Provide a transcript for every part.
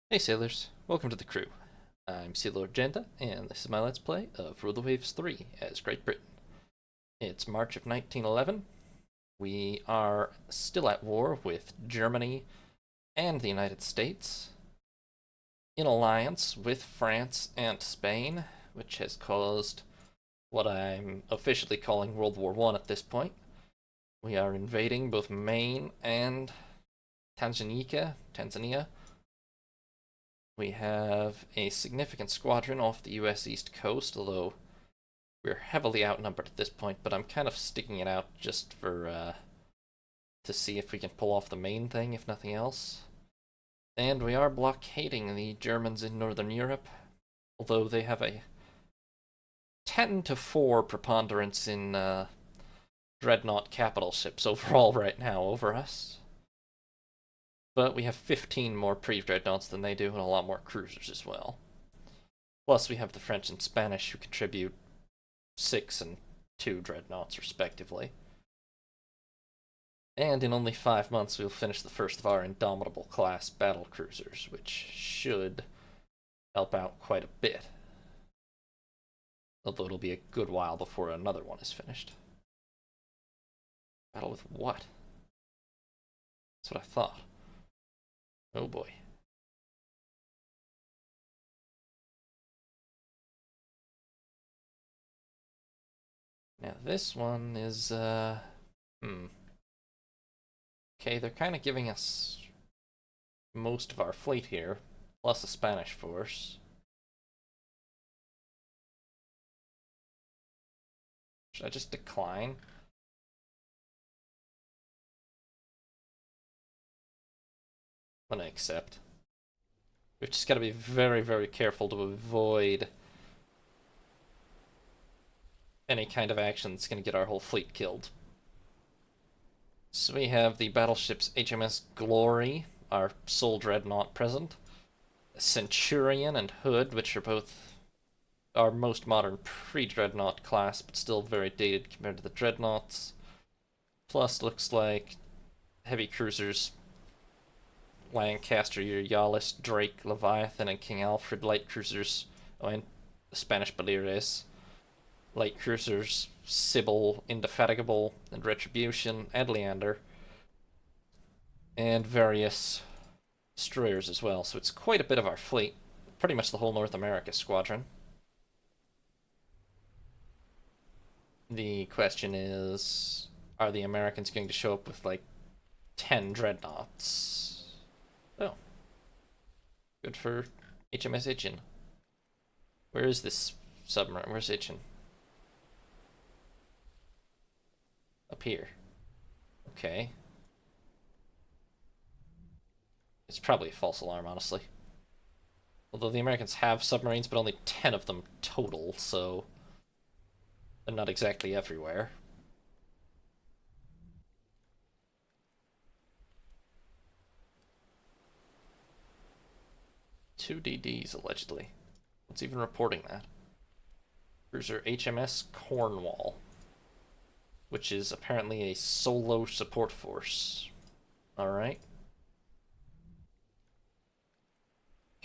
Hey sailors, welcome to the crew. I'm Sea Lord Janta, and this is my Let's Play of Rule the Waves 3 as Great Britain. It's March of 1911. We are still at war with Germany and the United States, in alliance with France and Spain, which has caused what I'm officially calling World War I at this point. We are invading both Maine and Tanzania. We have a significant squadron off the US East Coast, although we're heavily outnumbered at this point, but I'm kind of sticking it out just for, to see if we can pull off the main thing, if nothing else. And we are blockading the Germans in Northern Europe, although they have a 10-4 preponderance in dreadnought capital ships overall right now over us. But we have 15 more pre-dreadnoughts than they do, and a lot more cruisers as well. Plus, we have the French and Spanish who contribute 6 and 2 dreadnoughts, respectively. And in only 5 months, we'll finish the first of our Indomitable class battle cruisers, which should help out quite a bit. Although it'll be a good while before another one is finished. Battle with what? That's what I thought. Oh boy. Now this one is, Okay, they're kind of giving us most of our fleet here, plus a Spanish force. Should I just decline? I'm gonna accept. We've just gotta be very, very careful to avoid any kind of action that's gonna get our whole fleet killed. So we have the battleships HMS Glory, our sole dreadnought present, Centurion and Hood, which are both our most modern pre-dreadnought class, but still very dated compared to the dreadnoughts. Plus, looks like heavy cruisers Lancaster, Yalis, Drake, Leviathan, and King Alfred, light cruisers, and the Spanish Baleares, light cruisers Sybil, Indefatigable, and Retribution, and Leander, and various destroyers as well. So it's quite a bit of our fleet, pretty much the whole North America squadron. The question is, are the Americans going to show up with like 10 dreadnoughts? Oh. Good for HMS Itchen. Where is this submarine? Where's Itchen? Up here. Okay. It's probably a false alarm, honestly. Although the Americans have submarines, but only 10 of them total, so they're not exactly everywhere. Two DDs, allegedly. What's even reporting that? Cruiser HMS Cornwall, which is apparently a solo support force. Alright.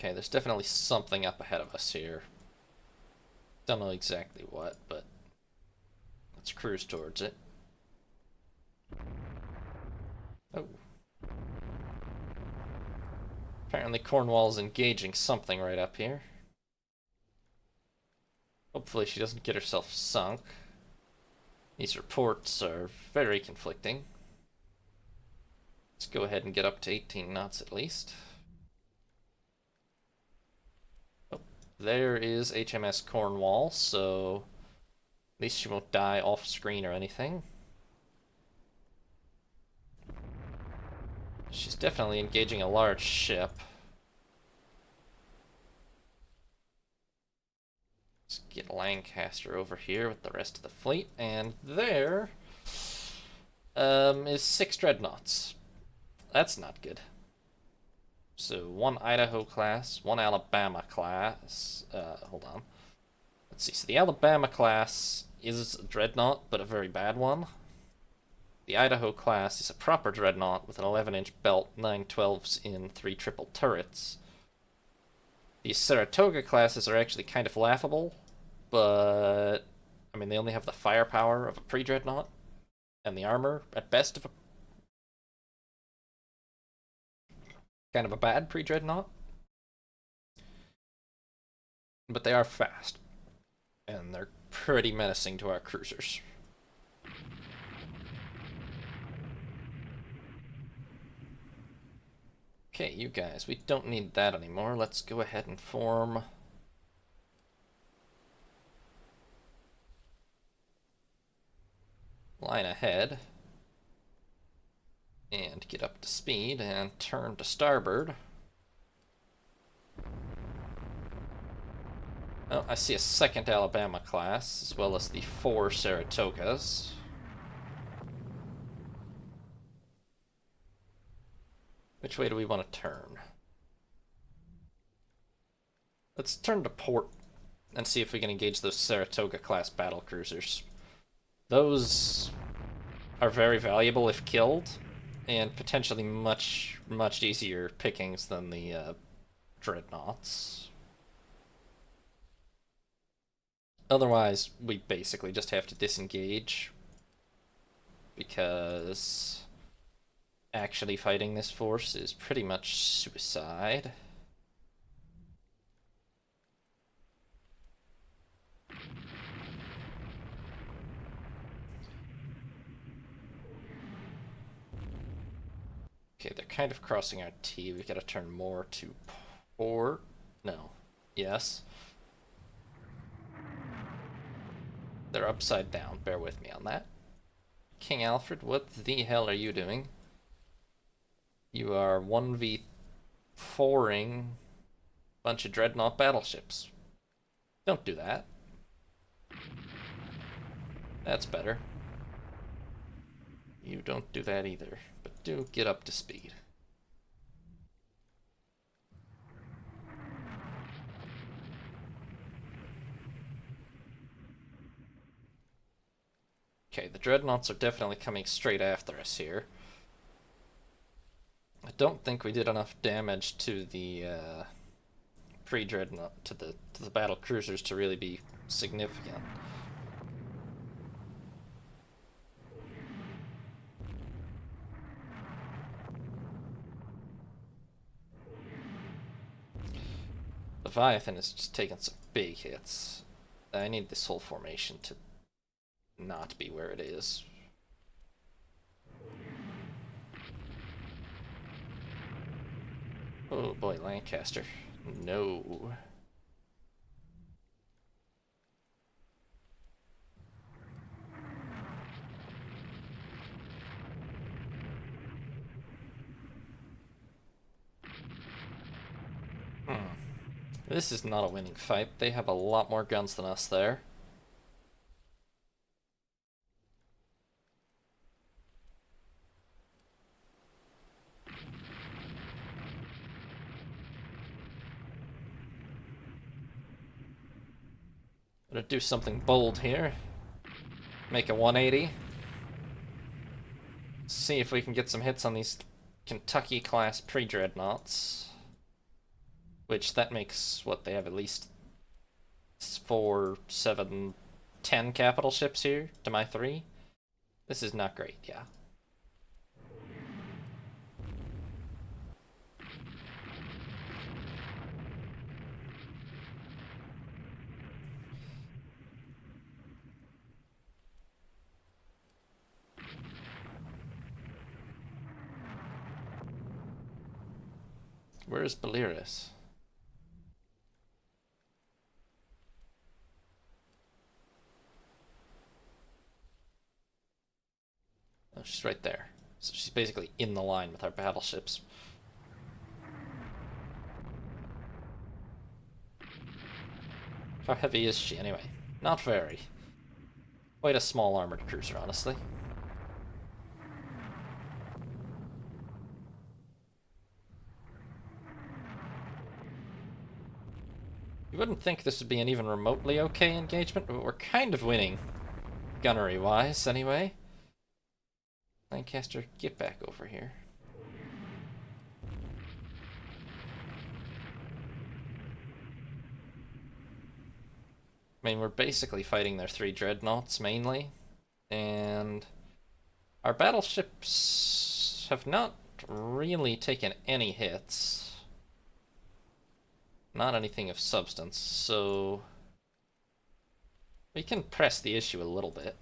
Okay, there's definitely something up ahead of us here. Don't know exactly what, but let's cruise towards it. Oh. Apparently Cornwall's engaging something right up here. Hopefully she doesn't get herself sunk. These reports are very conflicting. Let's go ahead and get up to 18 knots at least. Oh, there is HMS Cornwall, so at least she won't die off screen or anything. She's definitely engaging a large ship. Let's get Lancaster over here with the rest of the fleet, and there is 6 dreadnoughts. That's not good. So 1 Idaho class, 1 Alabama class. Hold on. Let's see. So the Alabama class is a dreadnought, but a very bad one. The Idaho class is a proper dreadnought with an 11-inch belt, 9 12s in 3 triple turrets. These Saratoga classes are actually kind of laughable, but I mean, they only have the firepower of a pre-dreadnought and the armor at best of a kind of a bad pre-dreadnought. But they are fast, and they're pretty menacing to our cruisers. Okay, you guys, we don't need that anymore. Let's go ahead and form line ahead and get up to speed and turn to starboard. Oh, I see a second Alabama class, as well as the 4 Saratogas. Which way do we want to turn? Let's turn to port and see if we can engage those Saratoga class battle cruisers. Those are very valuable if killed, and potentially much easier pickings than the dreadnoughts. Otherwise, we basically just have to disengage, because actually fighting this force is pretty much suicide. Okay, they're kind of crossing our T. We've got to turn more to port. No. Yes. They're upside down. Bear with me on that. King Alfred, what the hell are you doing? You are 1v4ing a bunch of dreadnought battleships. Don't do that. That's better. You don't do that either, but do get up to speed. Okay, the dreadnoughts are definitely coming straight after us here. I don't think we did enough damage to the pre-dreadnought, to the battle cruisers to really be significant. Leviathan is just taking some big hits. I need this whole formation to not be where it is. Oh boy, Lancaster. No. This is not a winning fight. They have a lot more guns than us there. Gonna do something bold here. Make a 180. See if we can get some hits on these Kentucky class pre-dreadnoughts. Which that makes, what, they have at least 4, 7, 10 capital ships here to my 3. This is not great, yeah. Where is Belarus? Oh, she's right there. So she's basically in the line with our battleships. How heavy is she anyway? Not very. Quite a small armored cruiser, honestly. You wouldn't think this would be an even remotely okay engagement, but we're kind of winning. Gunnery-wise, anyway. Lancaster, get back over here. I mean, we're basically fighting their 3 dreadnoughts mainly, and our battleships have not really taken any hits. Not anything of substance, so we can press the issue a little bit.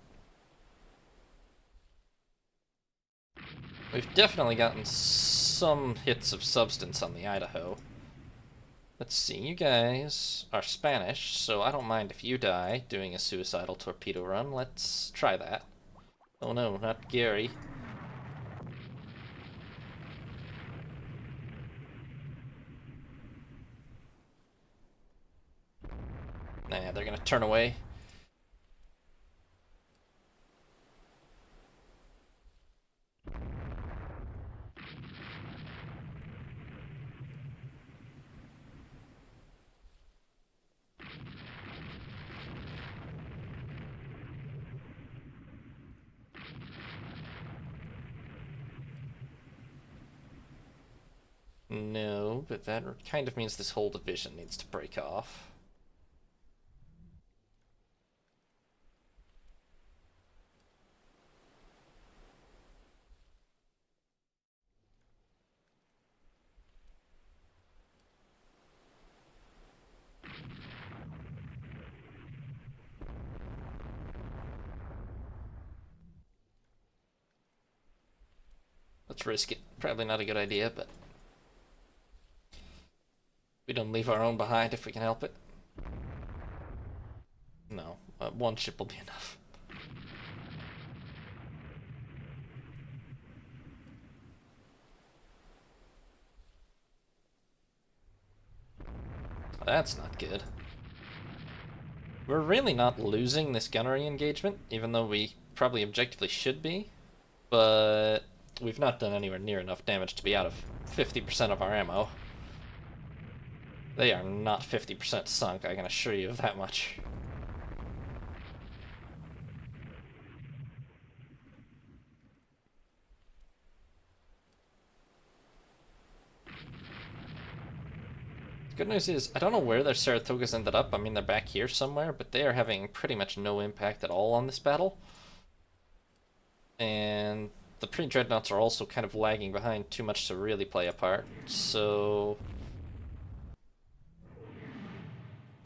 We've definitely gotten some hits of substance on the Idaho. Let's see, you guys are Spanish, so I don't mind if you die doing a suicidal torpedo run. Let's try that. Oh no, not Gary. Nah, they're gonna turn away. No, but that kind of means this whole division needs to break off. Let's risk it. Probably not a good idea, but we don't leave our own behind if we can help it. No, one ship will be enough. That's not good. We're really not losing this gunnery engagement, even though we probably objectively should be, but we've not done anywhere near enough damage to be out of 50% of our ammo. They are not 50% sunk, I can assure you of that much. Good news is, I don't know where their Saratogas ended up. I mean, they're back here somewhere, but they are having pretty much no impact at all on this battle. And the pre-dreadnoughts are also kind of lagging behind too much to really play a part. So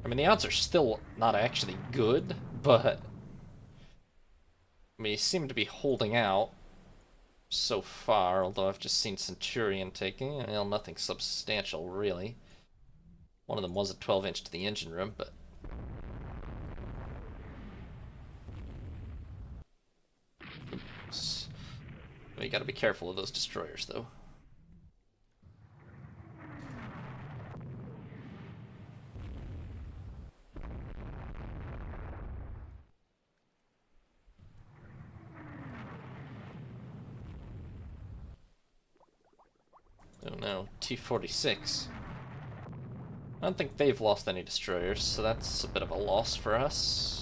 I mean, the odds are still not actually good, but we seem to be holding out so far, although I've just seen Centurion taking, well, nothing substantial, really. One of them was a 12-inch to the engine room, but oops. You gotta be careful of those destroyers, though. Oh no, T-46. I don't think they've lost any destroyers, so that's a bit of a loss for us.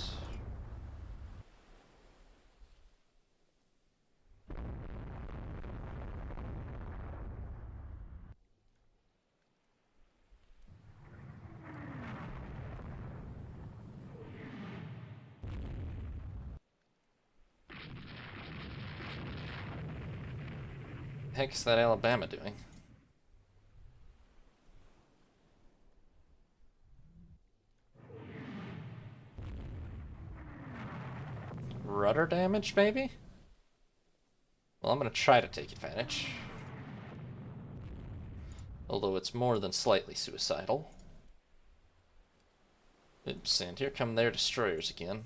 The heck is that Alabama doing? Rudder damage, maybe? Well, I'm gonna try to take advantage. Although it's more than slightly suicidal. Oops, and here come their destroyers again.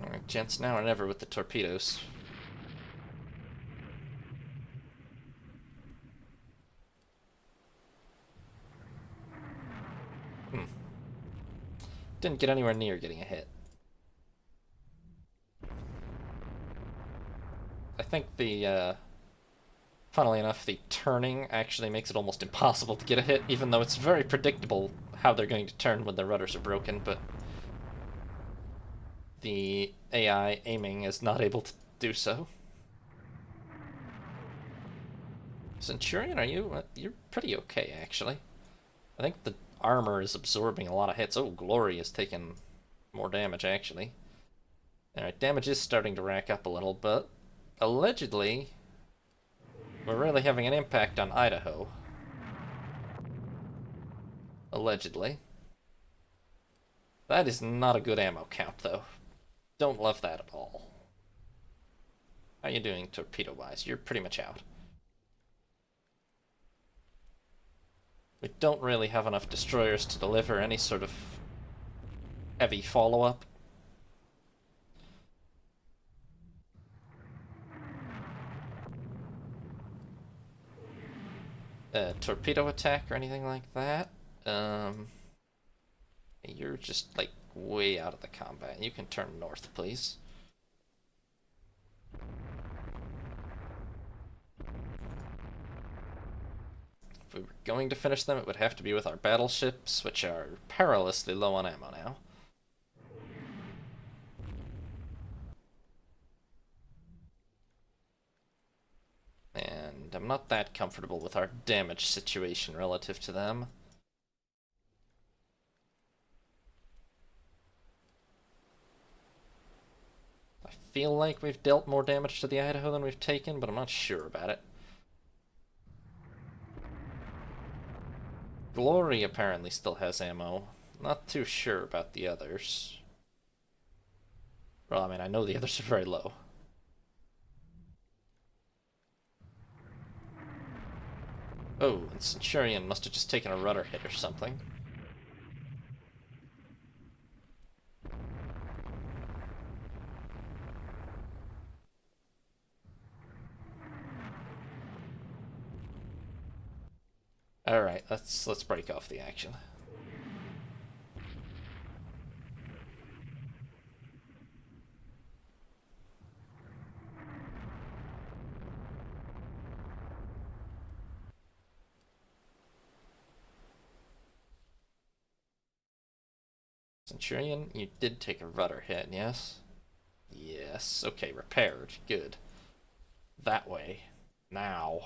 Alright, gents, now or never with the torpedoes. Didn't get anywhere near getting a hit. I think funnily enough, the turning actually makes it almost impossible to get a hit, even though it's very predictable how they're going to turn when their rudders are broken, but the AI aiming is not able to do so. Centurion, are you? You're pretty okay, actually. I think the armor is absorbing a lot of hits. Oh, Glory is taking more damage, actually. Alright, damage is starting to rack up a little, but allegedly, we're really having an impact on Idaho. Allegedly. That is not a good ammo count, though. Don't love that at all. How you doing torpedo-wise? You're pretty much out. We don't really have enough destroyers to deliver any sort of heavy follow-up. Torpedo attack or anything like that. You're just like way out of the combat. You can turn north, please. If we were going to finish them, it would have to be with our battleships, which are perilously low on ammo now. And I'm not that comfortable with our damage situation relative to them. I feel like we've dealt more damage to the Idaho than we've taken, but I'm not sure about it. Glory apparently still has ammo. Not too sure about the others. Well, I mean, I know the others are very low. Oh, and Centurion must have just taken a rudder hit or something. Alright, let's break off the action. Centurion, you did take a rudder hit, yes? Yes, okay, repaired. Good. That way. Now.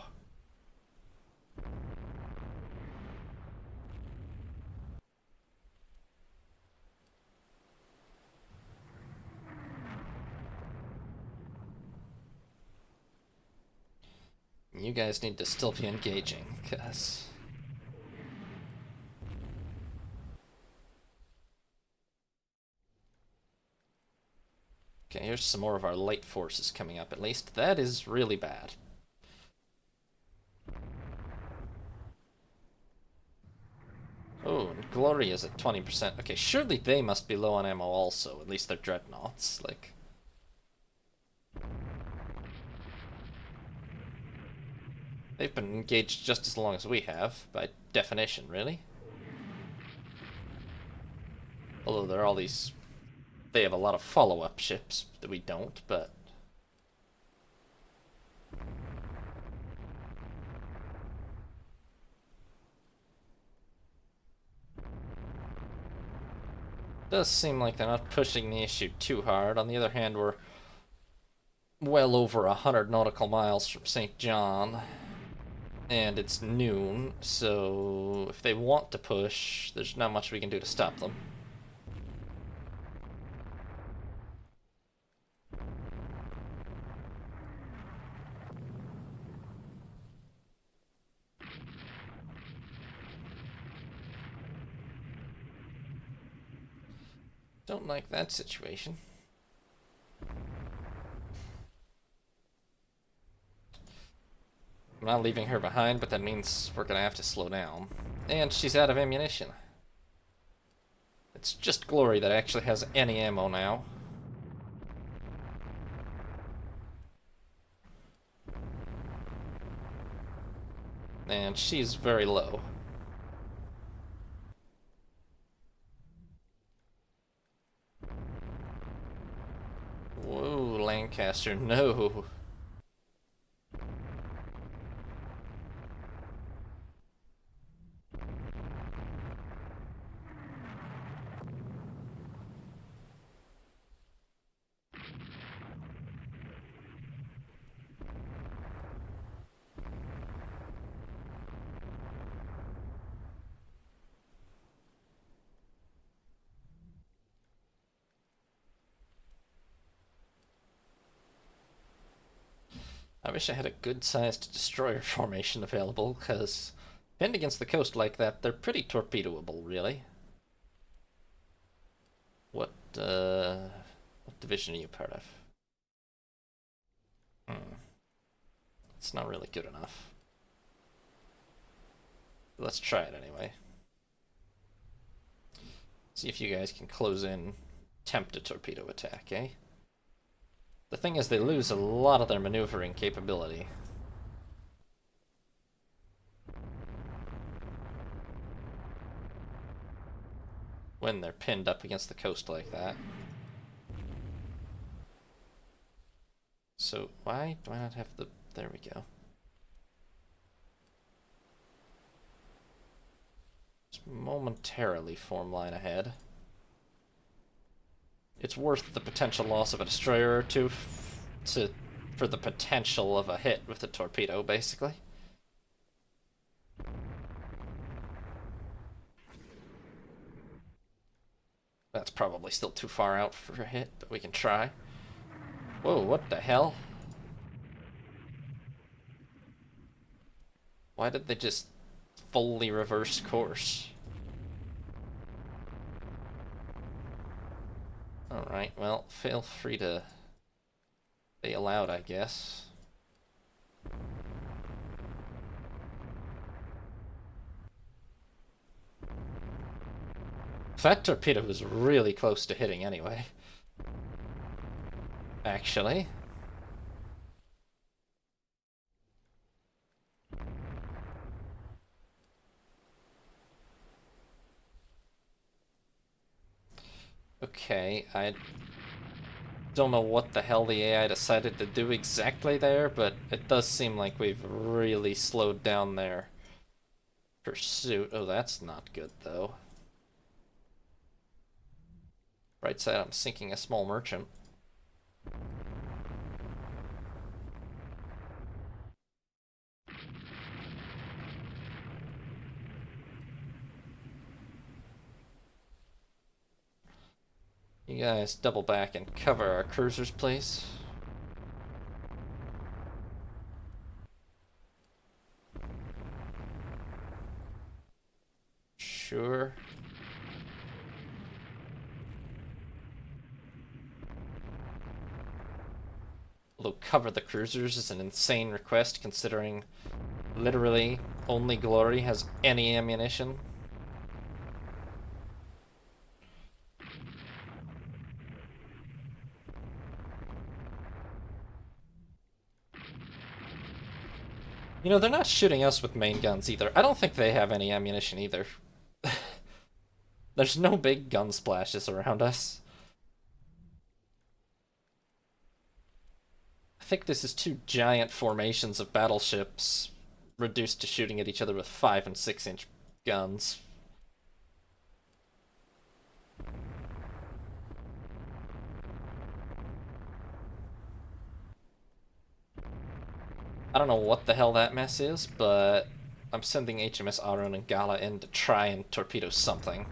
You guys need to still be engaging, because... Okay, here's some more of our light forces coming up, at least. That is really bad. Oh, and Glory is at 20%. Okay, surely they must be low on ammo also. At least they're dreadnoughts, like... They've been engaged just as long as we have, by definition, really. Although there are all these... They have a lot of follow-up ships that we don't, but... Does seem like they're not pushing the issue too hard. On the other hand, we're well over 100 nautical miles from St. John, and it's noon, so if they want to push, there's not much we can do to stop them. Don't like that situation. I'm not leaving her behind, but that means we're gonna have to slow down. And she's out of ammunition. It's just Glory that actually has any ammo now. And she's very low. Whoa, Lancaster, no. I wish I had a good-sized destroyer formation available, because pinned against the coast like that, they're pretty torpedoable, really. What division are you part of? It's not really good enough. Let's try it anyway. See if you guys can close in, attempt a torpedo attack, eh? The thing is, they lose a lot of their maneuvering capability. When they're pinned up against the coast like that. So why do I not have the... There we go. Just momentarily form line ahead. It's worth the potential loss of a destroyer or two for the potential of a hit with a torpedo, basically. That's probably still too far out for a hit, but we can try. Whoa, what the hell? Why did they just fully reverse course? Alright, well, feel free to bail out, I guess. That torpedo was really close to hitting anyway. Actually. Okay, I don't know what the hell the AI decided to do exactly there, but it does seem like we've really slowed down their pursuit. Oh, that's not good, though. Right side, I'm sinking a small merchant. You guys double back and cover our cruisers, please. Sure. Although cover the cruisers is an insane request, considering literally only Glory has any ammunition. You know, they're not shooting us with main guns either. I don't think they have any ammunition either. There's no big gun splashes around us. I think this is two giant formations of battleships reduced to shooting at each other with 5 and 6-inch guns. I don't know what the hell that mess is, but I'm sending HMS Aron and Gala in to try and torpedo something.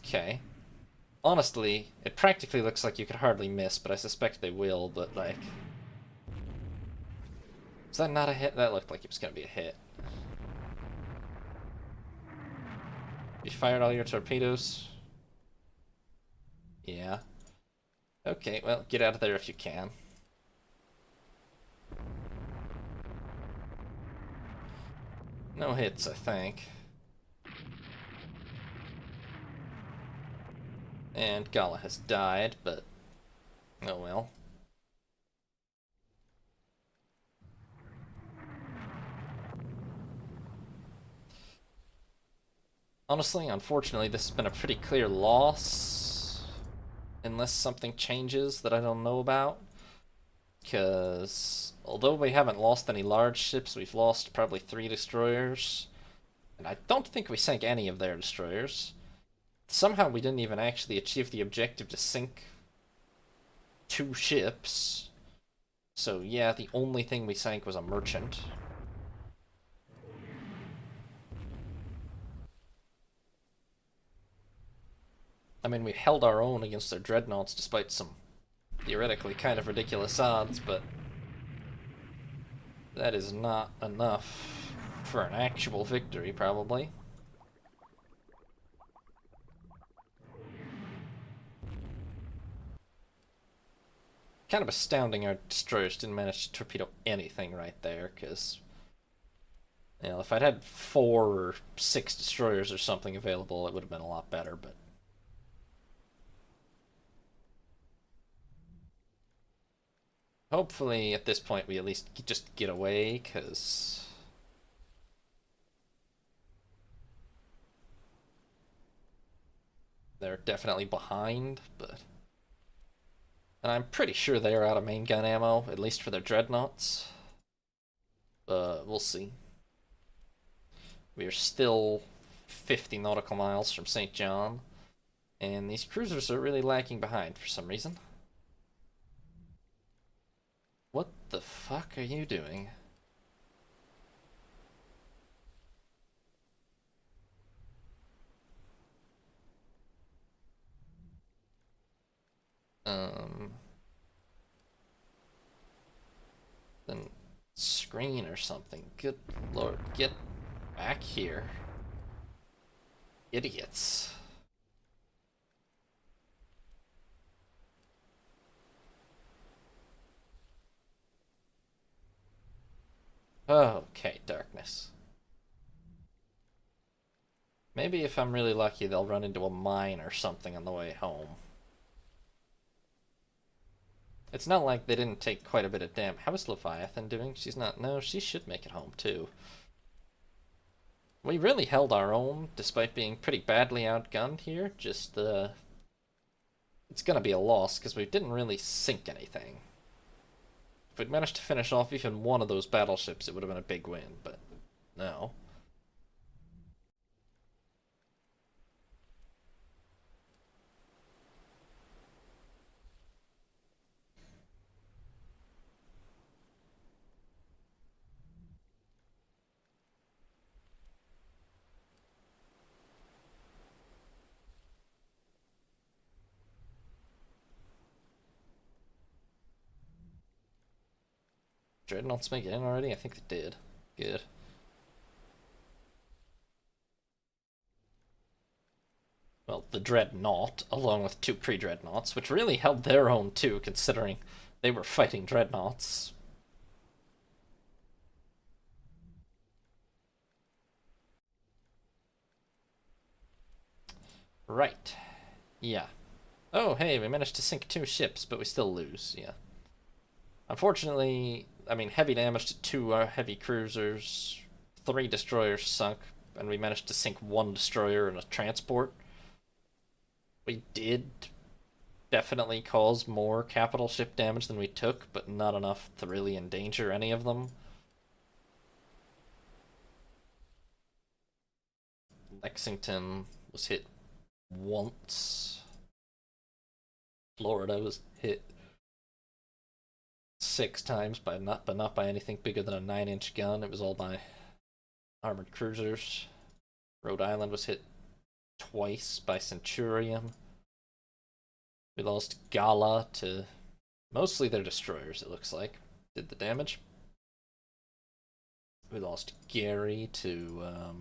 Okay. Honestly, it practically looks like you could hardly miss, but I suspect they will, but like... Is that not a hit? That looked like it was gonna be a hit. You fired all your torpedoes? Yeah. Okay, well, get out of there if you can. No hits, I think. And Gala has died, but... oh well. Honestly, unfortunately, this has been a pretty clear loss. Unless something changes that I don't know about. Because although we haven't lost any large ships, we've lost probably 3 destroyers. And I don't think we sank any of their destroyers. Somehow we didn't even actually achieve the objective to sink 2 ships. So yeah, the only thing we sank was a merchant. I mean, we held our own against their dreadnoughts despite some theoretically kind of ridiculous odds, but that is not enough for an actual victory, probably. Kind of astounding our destroyers didn't manage to torpedo anything right there, because, you know, if I'd had 4 or 6 destroyers or something available, it would have been a lot better, but hopefully at this point we at least just get away, because they're definitely behind, but... And I'm pretty sure they are out of main gun ammo, at least for their dreadnoughts. We'll see. We are still 50 nautical miles from St. John, and these cruisers are really lagging behind for some reason. What the fuck are you doing? Then screen or something. Good lord, get back here. Idiots. Okay, darkness. Maybe if I'm really lucky, they'll run into a mine or something on the way home. It's not like they didn't take quite a bit of damage. How is Leviathan doing? She's not... No, she should make it home, too. We really held our own, despite being pretty badly outgunned here. Just, it's gonna be a loss, because we didn't really sink anything. If we'd managed to finish off even one of those battleships, it would have been a big win, but no. Dreadnoughts make it in already? I think they did. Good. Well, the Dreadnought, along with 2 pre-Dreadnoughts, which really held their own too, considering they were fighting Dreadnoughts. Right. Yeah. Oh, hey, we managed to sink 2 ships, but we still lose, yeah. Unfortunately, I mean, heavy damage to 2 heavy cruisers, 3 destroyers sunk, and we managed to sink 1 destroyer and a transport. We did definitely cause more capital ship damage than we took, but not enough to really endanger any of them. Lexington was hit once. Florida was hit 6 times, but not by anything bigger than a 9-inch gun. It was all by armored cruisers. Rhode Island was hit twice by Centurion. We lost Gala to mostly their destroyers, it looks like, did the damage. We lost Gary to a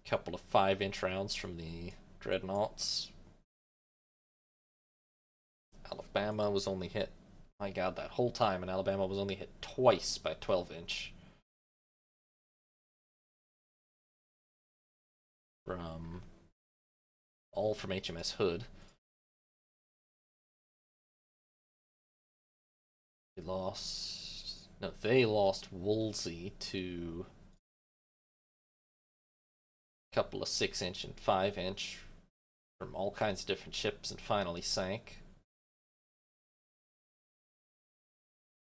couple of 5-inch rounds from the dreadnoughts. Alabama was only hit, my god, that whole time, and Alabama was only hit twice by 12-inch. All from HMS Hood. They lost Woolsey to a couple of 6-inch and 5-inch from all kinds of different ships and finally sank.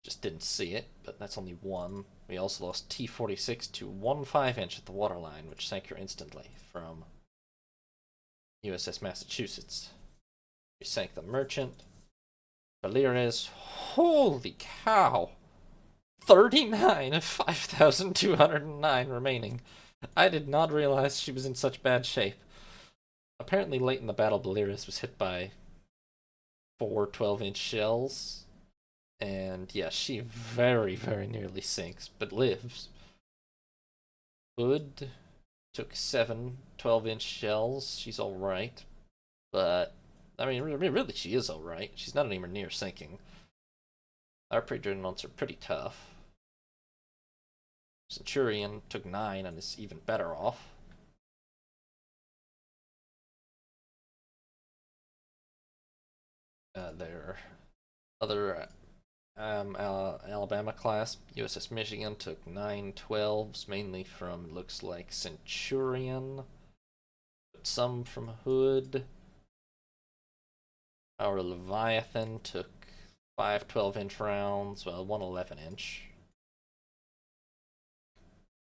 Just didn't see it, but that's only 1. We also lost T-46 to 1 5-inch at the waterline, which sank her instantly from USS Massachusetts. We sank the Merchant. Valerius, holy cow! 39 of 5,209 remaining. I did not realize she was in such bad shape. Apparently late in the battle, Belirus was hit by 4 12-inch shells. And yeah, she very, very nearly sinks, but lives. Hood took 7 12-inch shells. She's alright. But, I mean, really, she is alright. She's not anywhere near sinking. Our pre-dreadnoughts are pretty tough. Centurion took 9 and is even better off. Their other Alabama class, USS Michigan, took 9 12s, mainly from, looks like, Centurion, but some from Hood. Our Leviathan took 5 12-inch rounds, well, 1 11-inch.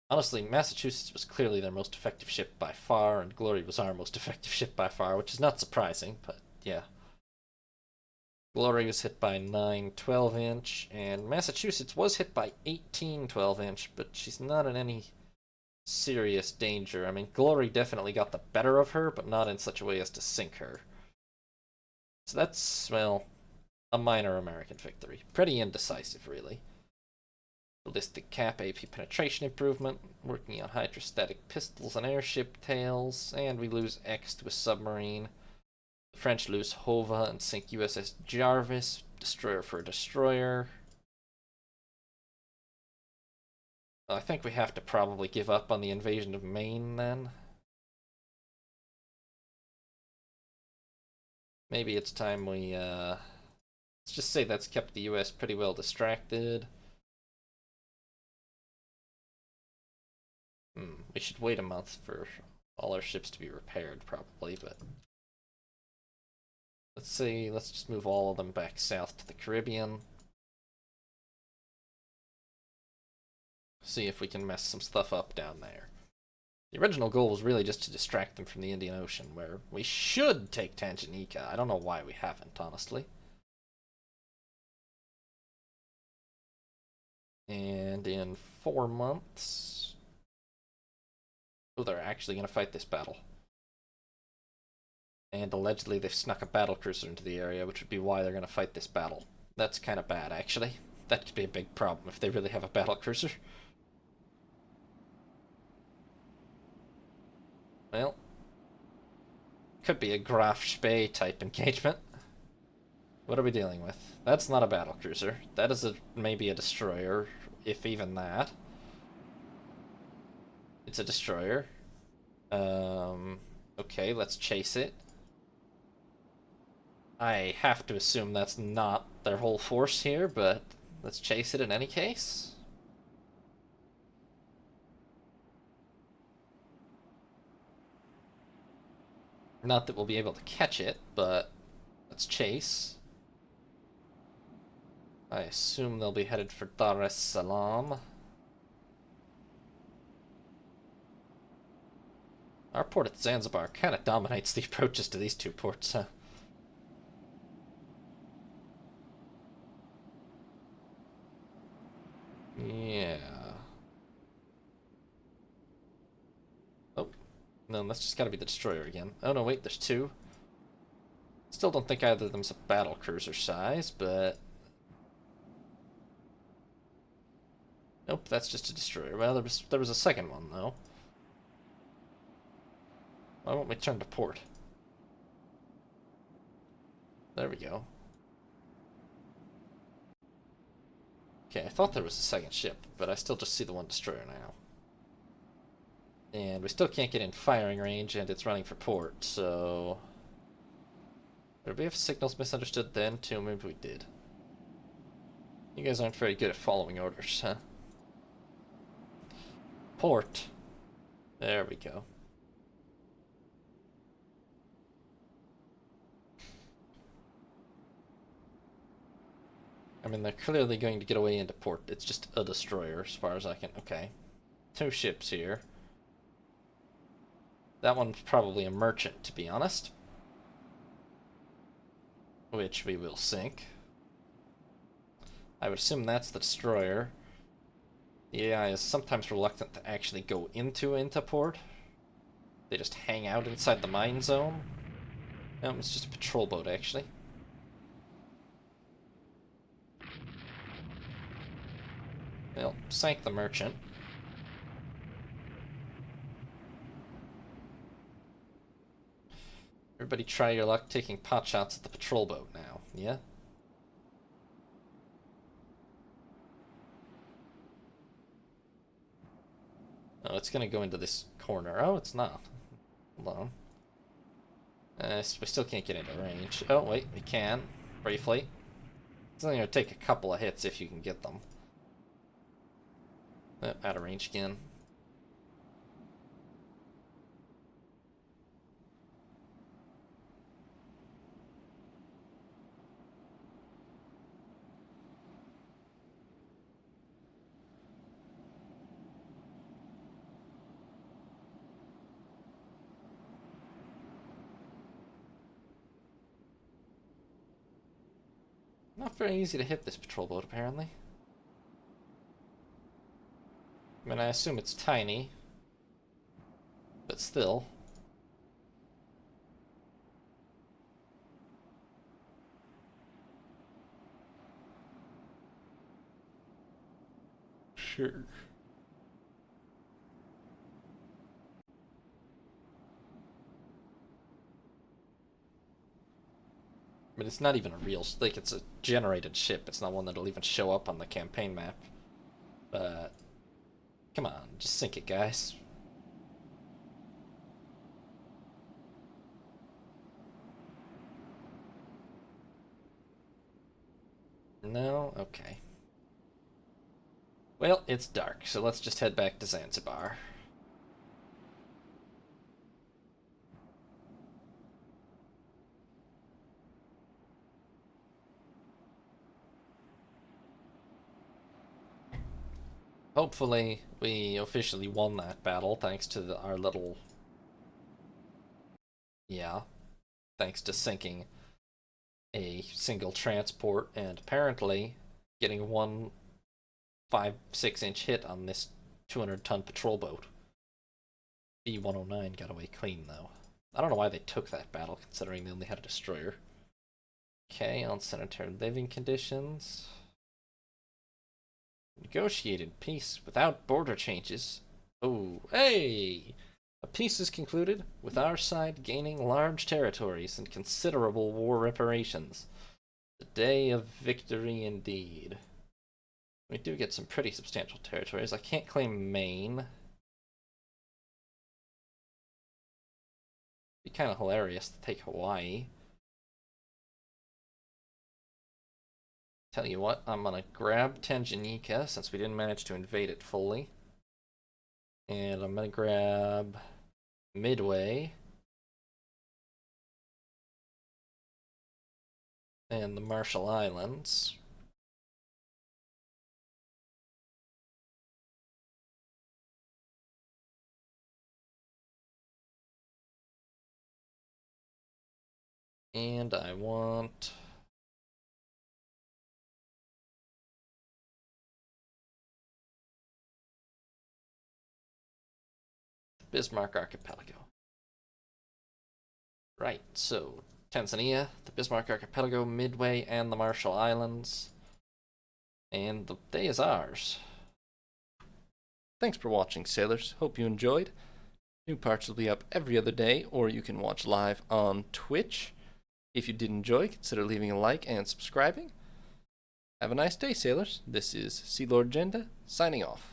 Honestly, Massachusetts was clearly their most effective ship by far, and Glory was our most effective ship by far, which is not surprising, but yeah. Glory was hit by 9 12-inch, and Massachusetts was hit by 18 12-inch, but she's not in any serious danger. I mean, Glory definitely got the better of her, but not in such a way as to sink her. So that's, well, a minor American victory. Pretty indecisive, really. Ballistic cap AP penetration improvement, working on hydrostatic pistols and airship tails, and we lose X to a submarine. The French lose Hova and sink USS Jarvis, destroyer for a destroyer. I think we have to probably give up on the invasion of Maine then. Maybe it's time we, let's just say that's kept the US pretty well distracted. We should wait a month for all our ships to be repaired, probably, but let's see, let's just move all of them back south to the Caribbean. See if we can mess some stuff up down there. The original goal was really just to distract them from the Indian Ocean, where we should take Tanganyika. I don't know why we haven't, honestly. And in 4 months... Oh, they're actually going to fight this battle. And allegedly they've snuck a battlecruiser into the area, which would be why they're going to fight this battle. That's kind of bad, actually. That could be a big problem if they really have a battlecruiser. Well, could be a Graf Spee type engagement. What are we dealing with? That's not a battlecruiser. That is maybe a destroyer, if even that. It's a destroyer. Okay, let's chase it. I have to assume that's not their whole force here, but let's chase it in any case. Not that we'll be able to catch it, but let's chase. I assume they'll be headed for Dar es Salaam. Our port at Zanzibar kind of dominates the approaches to these two ports, huh? Yeah. Oh. No, that's just gotta be the destroyer again. Oh no, wait, there's 2. Still don't think either of them's a battle cruiser size, but... Nope, that's just a destroyer. Well, there was a second one, though. Why won't we turn to port? There we go. Okay, I thought there was a second ship, but I still just see the one destroyer now. And we still can't get in firing range, and it's running for port, so... Did we have signals misunderstood then, too? Maybe we did. You guys aren't very good at following orders, huh? Port. There we go. I mean, they're clearly going to get away into port. It's just a destroyer, as far as I can... Okay. 2 ships here. That one's probably a merchant, to be honest. Which we will sink. I would assume that's the destroyer. The AI is sometimes reluctant to actually go into port. They just hang out inside the mine zone. No, it's just a patrol boat, actually. Well, sank the merchant. Everybody try your luck taking pot shots at the patrol boat now, yeah? Oh, it's gonna go into this corner. Oh, it's not. Hold on. We still can't get into range. Oh, wait, we can. Briefly. It's only gonna take a couple of hits if you can get them. Oh, out of range again. Not very easy to hit this patrol boat, apparently. I mean, I assume it's tiny. But still. Sure. I mean, it's not even a real, like, it's a generated ship. It's not one that'll even show up on the campaign map. But, come on, just sink it, guys. No? Okay. Well, it's dark, so let's just head back to Zanzibar. Hopefully, we officially won that battle thanks to our little... Yeah. Thanks to sinking a single transport and apparently getting one 5-6 inch hit on this 200-ton patrol boat. B-109 got away clean, though. I don't know why they took that battle, considering they only had a destroyer. Okay, unsanitary living conditions. Negotiated peace without border changes. Oh, hey! A peace is concluded, with our side gaining large territories and considerable war reparations. The day of victory indeed. We do get some pretty substantial territories. I can't claim Maine. It'd be kind of hilarious to take Hawaii. Tell you what, I'm gonna grab Tanganyika since we didn't manage to invade it fully. And I'm gonna grab Midway. And the Marshall Islands. And I want... Bismarck Archipelago. Right, so Tanzania, the Bismarck Archipelago, Midway, and the Marshall Islands. And the day is ours. Thanks for watching, sailors. Hope you enjoyed. New parts will be up every other day, or you can watch live on Twitch. If you did enjoy, consider leaving a like and subscribing. Have a nice day, sailors. This is Sea Lord Jenda, signing off.